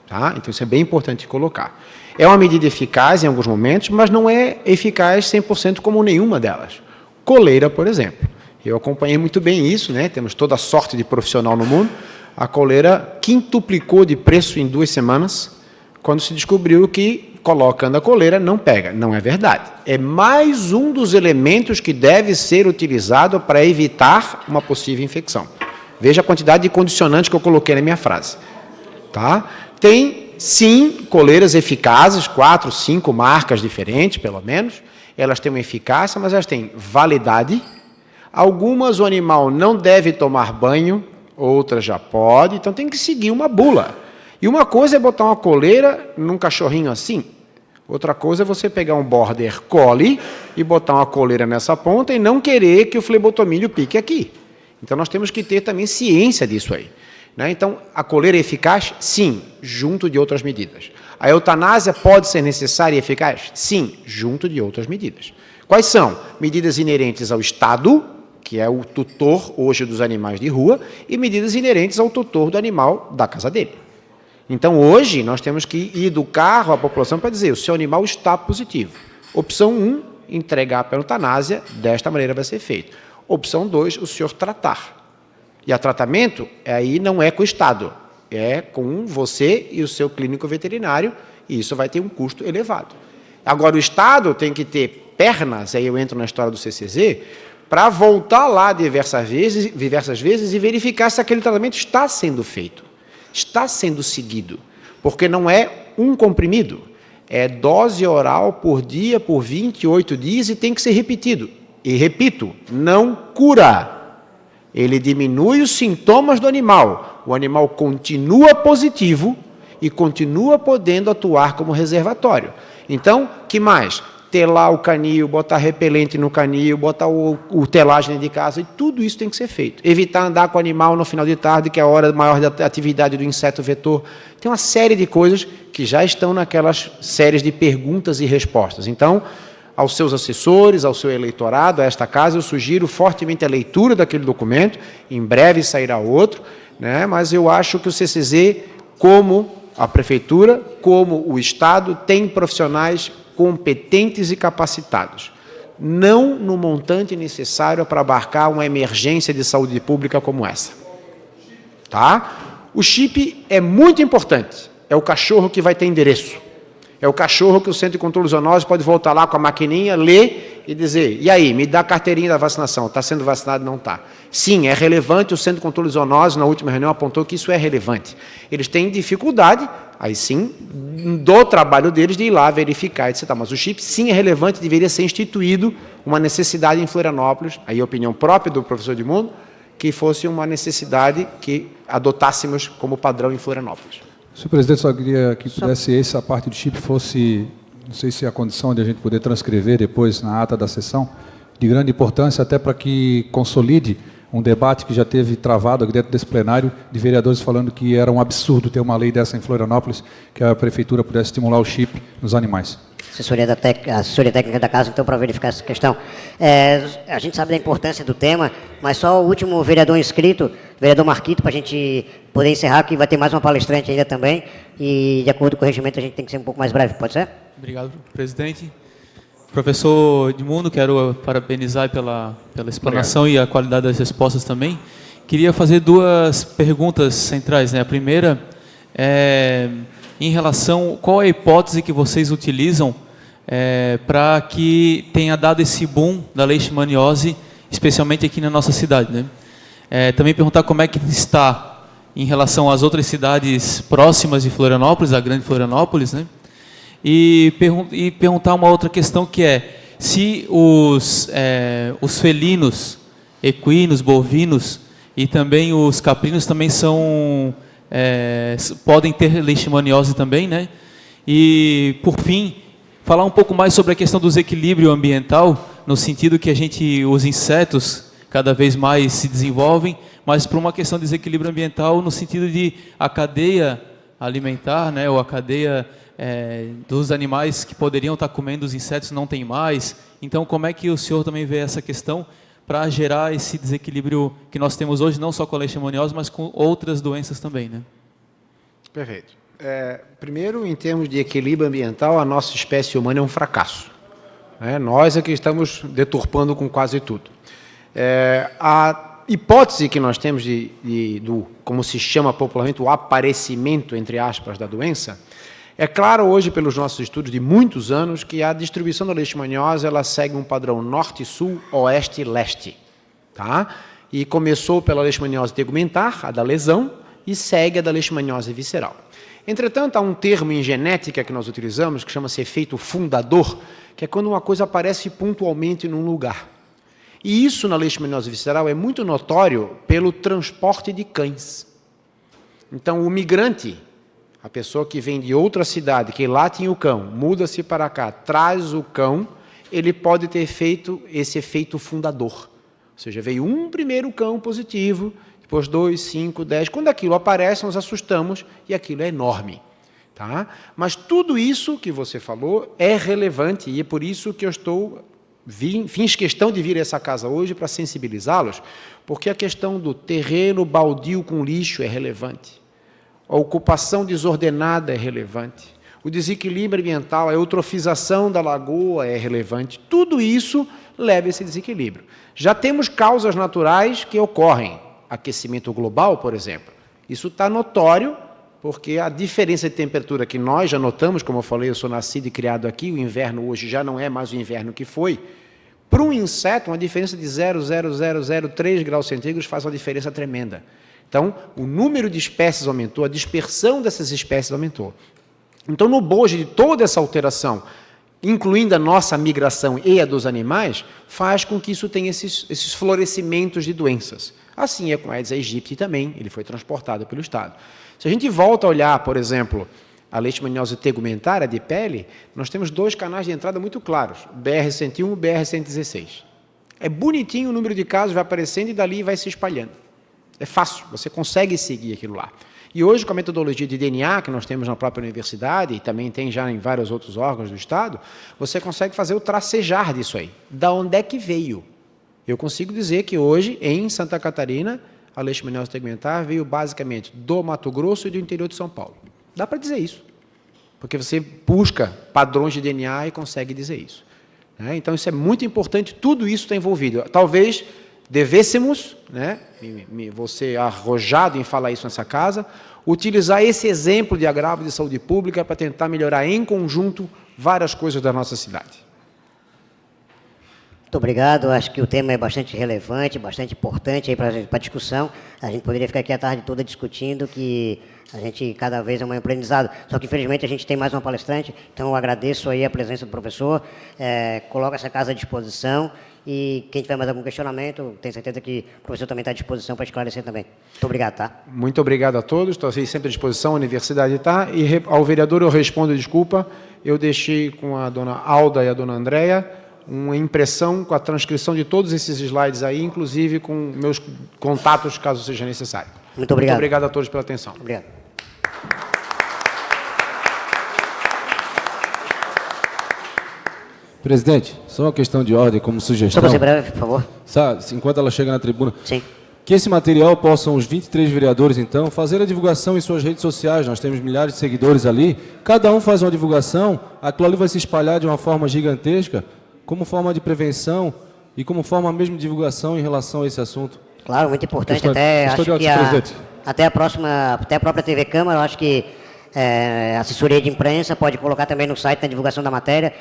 Tá? Então, isso é bem importante colocar. É uma medida eficaz em alguns momentos, mas não é eficaz 100% como nenhuma delas. Coleira, por exemplo. Eu acompanhei muito bem isso, né? Temos toda a sorte de profissional no mundo. A coleira quintuplicou de preço em 2 semanas, quando se descobriu que, colocando a coleira, não pega. Não é verdade. É mais um dos elementos que deve ser utilizado para evitar uma possível infecção. Veja a quantidade de condicionantes que eu coloquei na minha frase. Tá? Tem, sim, coleiras eficazes, 4, 5 marcas diferentes, pelo menos. Elas têm uma eficácia, mas elas têm validade. Algumas o animal não deve tomar banho, outras já pode, então tem que seguir uma bula. E uma coisa é botar uma coleira num cachorrinho assim, outra coisa é você pegar um border collie e botar uma coleira nessa ponta e não querer que o flebotomílio pique aqui. Então nós temos que ter também ciência disso aí. Né? Então, a coleira é eficaz? Sim, junto de outras medidas. A eutanásia pode ser necessária e eficaz? Sim, junto de outras medidas. Quais são? Medidas inerentes ao Estado, que é o tutor hoje dos animais de rua, e medidas inerentes ao tutor do animal da casa dele. Então, hoje, nós temos que educar a população para dizer, o seu animal está positivo. Opção 1, entregar para a eutanásia, desta maneira vai ser feito. Opção 2, o senhor tratar. E o tratamento aí não é com o Estado, é com você e o seu clínico veterinário, e isso vai ter um custo elevado. Agora, o Estado tem que ter pernas, aí eu entro na história do CCZ, para voltar lá diversas vezes e verificar se aquele tratamento está sendo feito, está sendo seguido, porque não é um comprimido, é dose oral por dia, por 28 dias e tem que ser repetido. E repito, não cura. Ele diminui os sintomas do animal. O animal continua positivo e continua podendo atuar como reservatório. Então, que mais? telar o canil, botar repelente no canil, botar o telagem de casa, e tudo isso tem que ser feito. Evitar andar com o animal no final de tarde, que é a hora maior da atividade do inseto vetor. Tem uma série de coisas que já estão naquelas séries de perguntas e respostas. Então, aos seus assessores, ao seu eleitorado, a esta casa, eu sugiro fortemente a leitura daquele documento. Em breve sairá outro, né? Mas eu acho que o CCZ, como a Prefeitura, como o Estado, tem profissionais competentes e capacitados. Não no montante necessário para abarcar uma emergência de saúde pública como essa. Tá? O chip é muito importante. É o cachorro que vai ter endereço. É o cachorro que o Centro de Controle de Zoonose pode voltar lá com a maquininha, ler e dizer, e aí, me dá a carteirinha da vacinação, está sendo vacinado? Não está. Sim, é relevante, o Centro de Controle de Zoonose, na última reunião, apontou que isso é relevante. Eles têm dificuldade, aí sim, do trabalho deles de ir lá verificar, etc. Mas o chip, sim, é relevante, deveria ser instituído uma necessidade em Florianópolis, aí a opinião própria do professor Edmundo, que fosse uma necessidade que adotássemos como padrão em Florianópolis. Senhor presidente, só queria que pudesse essa parte do chip fosse, não sei se é a condição de a gente poder transcrever depois na ata da sessão, de grande importância até para que consolide um debate que já teve travado aqui dentro desse plenário de vereadores falando que era um absurdo ter uma lei dessa em Florianópolis, que a prefeitura pudesse estimular o chip nos animais. A assessoria técnica da casa, então, para verificar essa questão. A gente sabe da importância do tema, mas só o último vereador inscrito, vereador Marquito, para a gente poder encerrar, que vai ter mais uma palestrante ainda também, e de acordo com o regimento a gente tem que ser um pouco mais breve, pode ser? Obrigado, presidente. Professor Edmundo, quero parabenizar pela explanação e a qualidade das respostas também. Queria fazer duas perguntas centrais, né? A primeira é em relação, qual é a hipótese que vocês utilizam para que tenha dado esse boom da leishmaniose, especialmente aqui na nossa cidade, né? Também perguntar como é que está em relação às outras cidades próximas de Florianópolis, a grande Florianópolis, né? E perguntar uma outra questão, que é se os felinos, equinos, bovinos e também os caprinos também podem ter leishmaniose também, né? E, por fim, falar um pouco mais sobre a questão do desequilíbrio ambiental, no sentido que os insetos cada vez mais se desenvolvem, mas por uma questão de desequilíbrio ambiental no sentido de a cadeia alimentar, né, ou a cadeia dos animais que poderiam estar comendo os insetos não tem mais. Então, como é que o senhor também vê essa questão para gerar esse desequilíbrio que nós temos hoje, não só com a leishmaniose, mas com outras doenças também, né? Perfeito. Primeiro, em termos de equilíbrio ambiental, a nossa espécie humana é um fracasso. Nós é que estamos deturpando com quase tudo. A hipótese que nós temos do, como se chama popularmente, o aparecimento, entre aspas, da doença, é claro hoje, pelos nossos estudos de muitos anos, que a distribuição da leishmaniose ela segue um padrão norte-sul, oeste-leste. Tá? E começou pela leishmaniose tegumentar, a da lesão, e segue a da leishmaniose visceral. Entretanto, há um termo em genética que nós utilizamos, que chama-se efeito fundador, que é quando uma coisa aparece pontualmente num lugar. E isso na leishmaniose visceral é muito notório pelo transporte de cães. Então, o migrante, a pessoa que vem de outra cidade, que lá tinha o cão, muda-se para cá, traz o cão, ele pode ter feito esse efeito fundador. Ou seja, veio um primeiro cão positivo, depois 2, 5, 10. Quando aquilo aparece, nós assustamos e aquilo é enorme. Tá? Mas tudo isso que você falou é relevante e é por isso que eu fiz questão de vir a essa casa hoje para sensibilizá-los, porque a questão do terreno baldio com lixo é relevante. A ocupação desordenada é relevante. O desequilíbrio ambiental, a eutrofização da lagoa é relevante. Tudo isso leva a esse desequilíbrio. Já temos causas naturais que ocorrem. Aquecimento global, por exemplo. Isso está notório, porque a diferença de temperatura que nós já notamos, como eu falei, eu sou nascido e criado aqui, o inverno hoje já não é mais o inverno que foi. Para um inseto, uma diferença de 0,0003 graus centígrados faz uma diferença tremenda. Então, o número de espécies aumentou, a dispersão dessas espécies aumentou. Então, no bojo de toda essa alteração, incluindo a nossa migração e a dos animais, faz com que isso tenha esses florescimentos de doenças. Assim é com a Aedes aegypti também, ele foi transportado pelo Estado. Se a gente volta a olhar, por exemplo, a leishmaniose tegumentária de pele, nós temos 2 canais de entrada muito claros, BR-101 e BR-116. É bonitinho o número de casos, vai aparecendo e dali vai se espalhando. É fácil, você consegue seguir aquilo lá. E hoje, com a metodologia de DNA que nós temos na própria universidade, e também tem já em vários outros órgãos do Estado, você consegue fazer o tracejar disso aí. Da onde é que veio? Eu consigo dizer que hoje, em Santa Catarina, a leishmaniose tegumentar veio basicamente do Mato Grosso e do interior de São Paulo. Dá para dizer isso, porque você busca padrões de DNA e consegue dizer isso. Então, isso é muito importante, tudo isso está envolvido. Talvez devêssemos, vou ser arrojado em falar isso nessa casa, utilizar esse exemplo de agravo de saúde pública para tentar melhorar em conjunto várias coisas da nossa cidade. Muito obrigado, acho que o tema é bastante relevante, bastante importante para a discussão. A gente poderia ficar aqui a tarde toda discutindo, que a gente cada vez é um aprendizado. Só que, infelizmente, a gente tem mais uma palestrante, então eu agradeço aí a presença do professor, coloco essa casa à disposição e quem tiver mais algum questionamento, tenho certeza que o professor também está à disposição para esclarecer também. Muito obrigado, tá? Muito obrigado a todos, estou sempre à disposição, a universidade está, e ao vereador eu respondo, desculpa, eu deixei com a dona Alda e a dona Andréia uma impressão com a transcrição de todos esses slides aí, inclusive com meus contatos, caso seja necessário. Muito obrigado. Muito obrigado a todos pela atenção. Obrigado. Presidente, só uma questão de ordem, como sugestão. Só você breve, por favor. Enquanto ela chega na tribuna. Sim. Que esse material possam os 23 vereadores, então, fazer a divulgação em suas redes sociais. Nós temos milhares de seguidores ali. Cada um faz uma divulgação, aquilo ali vai se espalhar de uma forma gigantesca, como forma de prevenção e como forma mesmo de divulgação em relação a esse assunto. Claro, muito importante. Até a própria TV Câmara, eu acho que a assessoria de imprensa pode colocar também no site, na divulgação da matéria,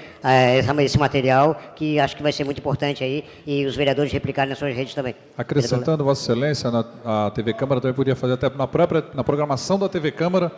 esse material, que acho que vai ser muito importante aí, e os vereadores replicarem nas suas redes também. Acrescentando, Vossa Excelência, a TV Câmara também podia fazer até na programação da TV Câmara,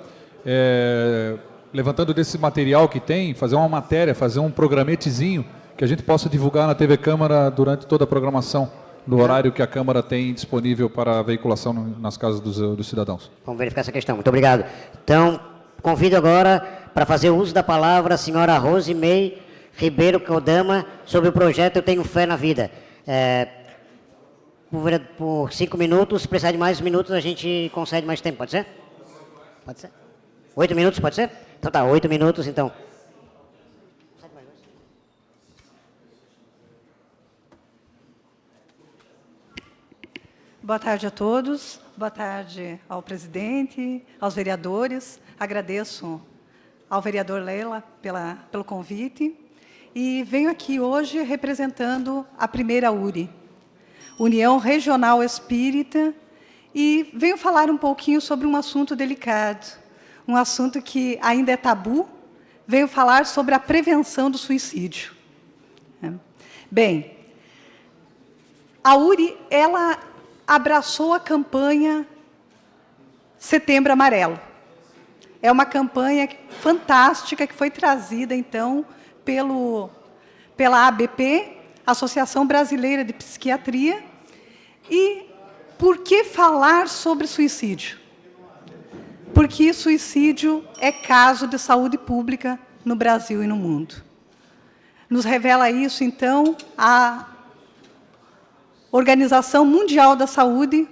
levantando desse material que tem, fazer uma matéria, fazer um programetezinho, que a gente possa divulgar na TV Câmara durante toda a programação, no horário que a Câmara tem disponível para a veiculação nas casas dos cidadãos. Vamos verificar essa questão. Muito obrigado. Então, convido agora para fazer uso da palavra a senhora Rosemei Ribeiro Caldama sobre o projeto Eu Tenho Fé na Vida. Por 5 minutos, se precisar de mais minutos, a gente concede mais tempo, pode ser? Pode ser? 8 minutos, pode ser? Então tá, 8 minutos, então. Boa tarde a todos, boa tarde ao presidente, aos vereadores. Agradeço ao vereador Leila pelo convite e venho aqui hoje representando a primeira URI, União Regional Espírita, e venho falar um pouquinho sobre um assunto delicado, um assunto que ainda é tabu. Venho falar sobre a prevenção do suicídio. Bem, a URI, ela abraçou a campanha Setembro Amarelo. É uma campanha fantástica que foi trazida, então, pela ABP, Associação Brasileira de Psiquiatria. E por que falar sobre suicídio? Porque suicídio é caso de saúde pública no Brasil e no mundo. Nos revela isso, então, a Organização Mundial da Saúde,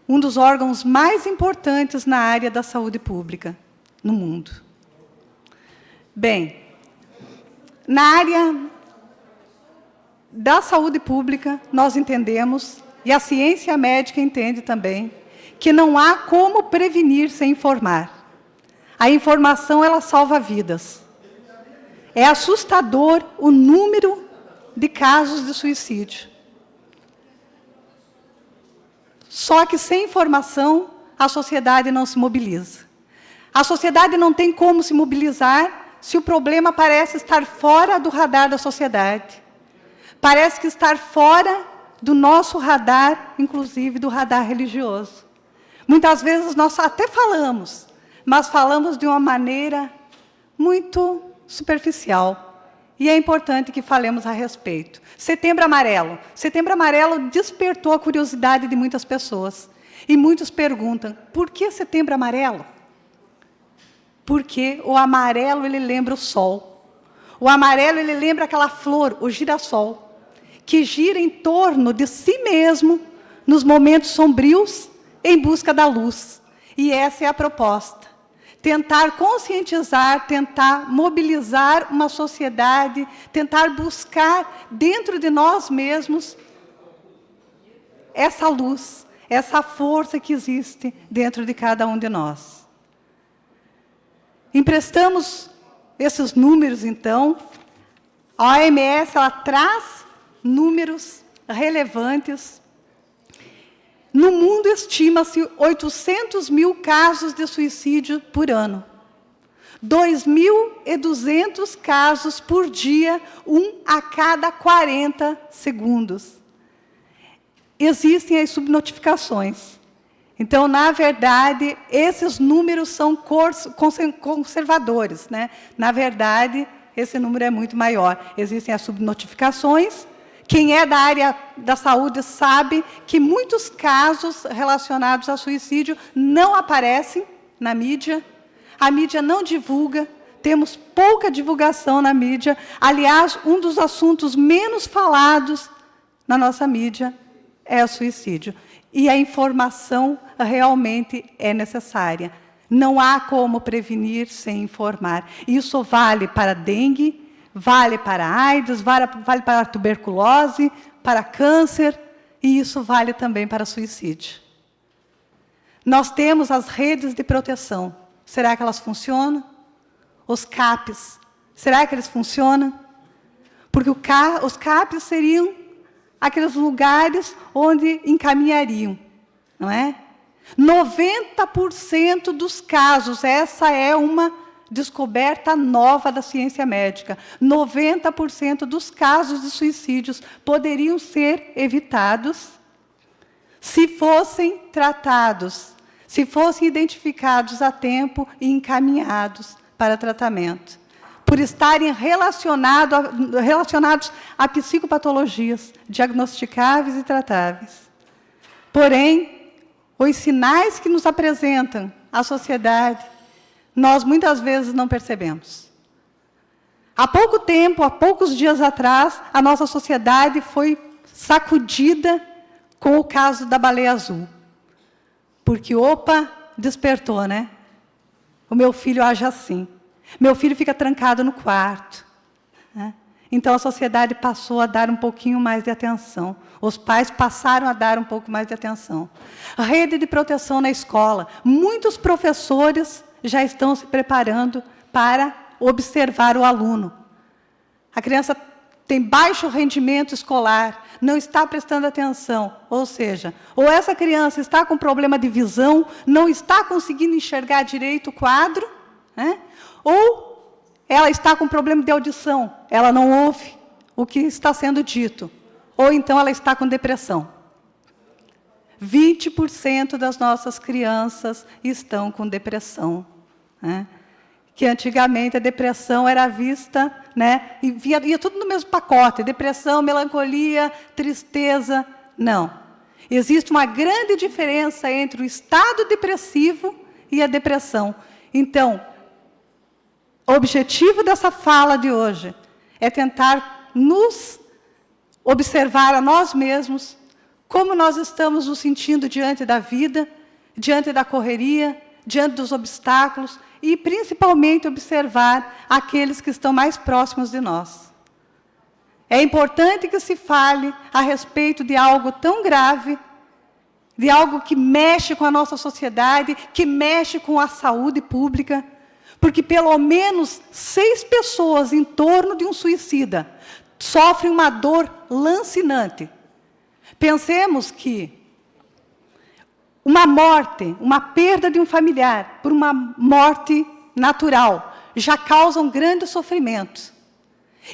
um dos órgãos mais importantes na área da saúde pública no mundo. Bem, na área da saúde pública, nós entendemos, e a ciência médica entende também, que não há como prevenir sem informar. A informação, ela salva vidas. É assustador o número de casos de suicídio. Só que sem informação, a sociedade não se mobiliza. A sociedade não tem como se mobilizar se o problema parece estar fora do radar da sociedade. Parece que estar fora do nosso radar, inclusive do radar religioso. Muitas vezes nós até falamos, mas falamos de uma maneira muito superficial. E é importante que falemos a respeito. Setembro Amarelo. Setembro Amarelo despertou a curiosidade de muitas pessoas. E muitos perguntam, por que Setembro Amarelo? Porque o amarelo, ele lembra o sol. O amarelo, ele lembra aquela flor, o girassol, que gira em torno de si mesmo, nos momentos sombrios, em busca da luz. E essa é a proposta. Tentar conscientizar, tentar mobilizar uma sociedade, tentar buscar dentro de nós mesmos essa luz, essa força que existe dentro de cada um de nós. Emprestamos esses números, então. A OMS, ela traz números relevantes. No mundo, estima-se 800 mil casos de suicídio por ano. 2.200 casos por dia, 1 a cada 40 segundos. Existem as subnotificações. Então, na verdade, esses números são conservadores, né? Na verdade, esse número é muito maior. Existem as subnotificações. Quem é da área da saúde sabe que muitos casos relacionados a suicídio não aparecem na mídia. A mídia não divulga. Temos pouca divulgação na mídia. Aliás, um dos assuntos menos falados na nossa mídia é o suicídio. E a informação realmente é necessária. Não há como prevenir sem informar. Isso vale para a dengue, vale para a AIDS, vale para a tuberculose, para câncer, e isso vale também para suicídio. Nós temos as redes de proteção. Será que elas funcionam? Os CAPs, será que eles funcionam? Porque os CAPs seriam aqueles lugares onde encaminhariam, não é? 90% dos casos, essa é uma descoberta nova da ciência médica, 90% dos casos de suicídios poderiam ser evitados se fossem tratados, se fossem identificados a tempo e encaminhados para tratamento, por estarem relacionados a psicopatologias diagnosticáveis e tratáveis. Porém, os sinais que nos apresentam a sociedade, nós muitas vezes não percebemos. Há pouco tempo, há poucos dias atrás, a nossa sociedade foi sacudida com o caso da baleia azul. Porque, opa, despertou, né? O meu filho age assim. Meu filho fica trancado no quarto, né? Então, a sociedade passou a dar um pouquinho mais de atenção. Os pais passaram a dar um pouco mais de atenção. A rede de proteção na escola. Muitos professores já estão se preparando para observar o aluno. A criança tem baixo rendimento escolar, não está prestando atenção. Ou seja, ou essa criança está com problema de visão, não está conseguindo enxergar direito o quadro, né? Ou ela está com problema de audição, ela não ouve o que está sendo dito. Ou então ela está com depressão. 20% das nossas crianças estão com depressão, né? Que antigamente a depressão era vista, né, e ia tudo no mesmo pacote, depressão, melancolia, tristeza. Não. Existe uma grande diferença entre o estado depressivo e a depressão. Então, o objetivo dessa fala de hoje é tentar nos observar a nós mesmos, como nós estamos nos sentindo diante da vida, diante da correria, diante dos obstáculos, e principalmente observar aqueles que estão mais próximos de nós. É importante que se fale a respeito de algo tão grave, de algo que mexe com a nossa sociedade, que mexe com a saúde pública, porque pelo menos 6 pessoas em torno de um suicida sofrem uma dor lancinante. Pensemos que uma morte, uma perda de um familiar por uma morte natural já causa um grande sofrimento.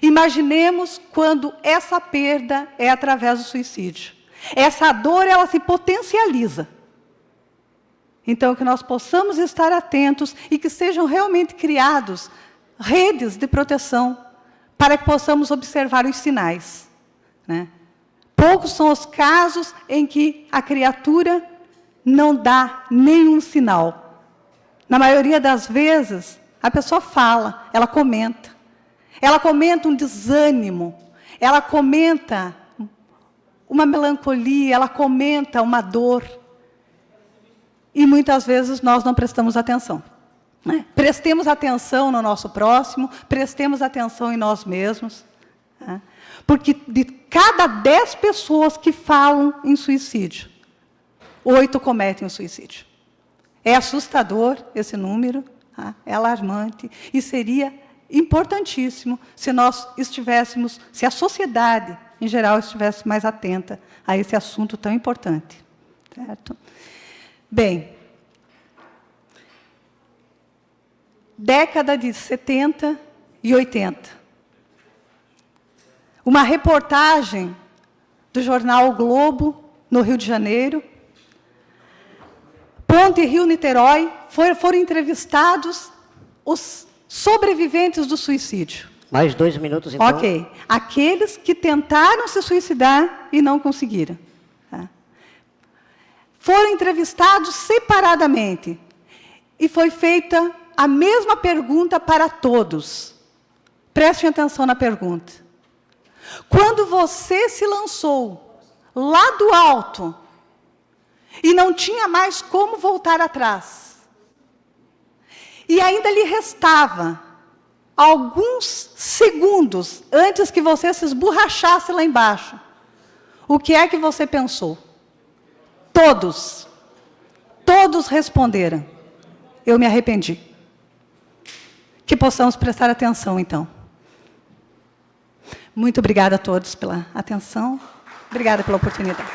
Imaginemos quando essa perda é através do suicídio. Essa dor, ela se potencializa. Então, que nós possamos estar atentos e que sejam realmente criados redes de proteção para que possamos observar os sinais, né? Poucos são os casos em que a criatura não dá nenhum sinal. Na maioria das vezes, a pessoa fala, ela comenta. Ela comenta um desânimo, ela comenta uma melancolia, ela comenta uma dor. E muitas vezes nós não prestamos atenção. Né? Prestemos atenção no nosso próximo, prestemos atenção em nós mesmos. Né? Porque de cada 10 pessoas que falam em suicídio, 8 cometem o suicídio. É assustador esse número, tá? É alarmante, e seria importantíssimo se nós estivéssemos, se a sociedade, em geral, estivesse mais atenta a esse assunto tão importante. Certo? Bem, década de 70 e 80. Uma reportagem do jornal O Globo, no Rio de Janeiro. Ponte Rio-Niterói, foram entrevistados os sobreviventes do suicídio. Mais 2 minutos, então. Ok. Aqueles que tentaram se suicidar e não conseguiram. Tá? Foram entrevistados separadamente. E foi feita a mesma pergunta para todos. Prestem atenção na pergunta. Quando você se lançou lá do alto e não tinha mais como voltar atrás, e ainda lhe restava alguns segundos antes que você se esborrachasse lá embaixo, o que é que você pensou? Todos responderam: eu me arrependi. Que possamos prestar atenção, então. Muito obrigada a todos pela atenção. Obrigada pela oportunidade.